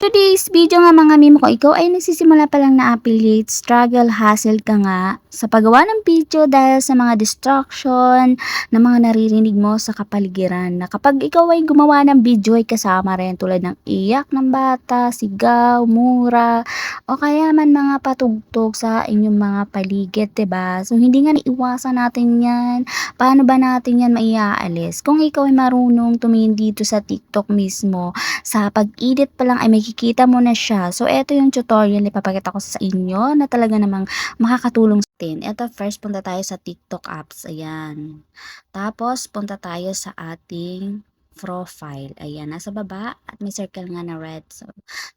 Today's video nga mga mimo ko, ikaw ay nagsisimula pa lang na affiliate, struggle, hustle ka nga sa paggawa ng video dahil sa mga distraction na mga naririnig mo sa kapaligiran na kapag ikaw ay gumawa ng video ay kasama rin tulad ng iyak ng bata, sigaw, mura, o kaya man mga patugtog sa inyong mga paligid, 'di ba? So hindi nga iwasan natin 'yan. Paano ba natin 'yan maiaalis? Kung ikaw ay marunong tumingin dito sa TikTok mismo, sa pag-edit pa lang ay makikita mo na siya. So, eto yung tutorial na ipapakita ko sa inyo na talaga namang makakatulong sa atin. Eto, first punta tayo sa TikTok apps. Ayan. Tapos, punta tayo sa ating profile. Ayan, nasa baba at may circle nga na red. So,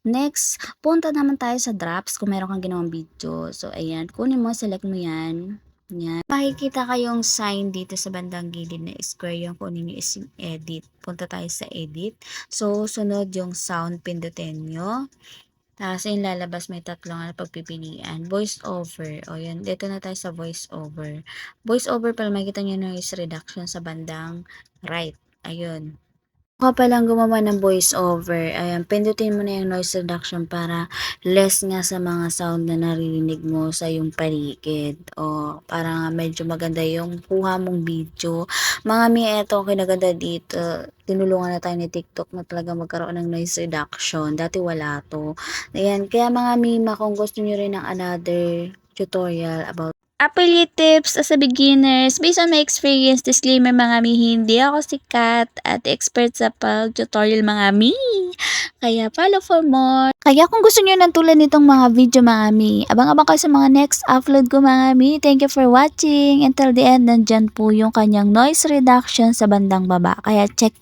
next, punta naman tayo sa drops kung meron kang ginawang video. So, ayan, kunin mo, select mo yan. Yan. Makikita kayong sign dito sa bandang gilid na square yung kunin nyo is yung edit. Punta tayo sa edit. So, sunod yung sound, pindutin nyo. Tapos, yung lalabas may tatlong pagpipilian. Voice over. O, yan. Dito na tayo sa voice over. Voice over pala, makikita nyo noise reduction sa bandang right. Ayun. Ka palang gumawa ng voice over, ayan, pindutin mo na yung noise reduction para less nga sa mga sound na naririnig mo sa yung paligid. O, para medyo maganda yung kuha mong video. Mga mi, eto, kinaganda dito. Tinulungan na tayo ni TikTok na talaga magkaroon ng noise reduction. Dati wala to. Ayan, kaya mga mima, kung gusto nyo rin ng another tutorial about affiliate tips as a beginners. Based on my experience, disclaimer mga mi, hindi ako sikat at expert sa pag-tutorial mga mi. Kaya follow for more. Kaya kung gusto niyo ng tulad nitong mga video mga mi, abang-abang kayo sa mga next upload ko mga mi. Thank you for watching. Until the end, nandyan po yung kanyang noise reduction sa bandang baba. Kaya check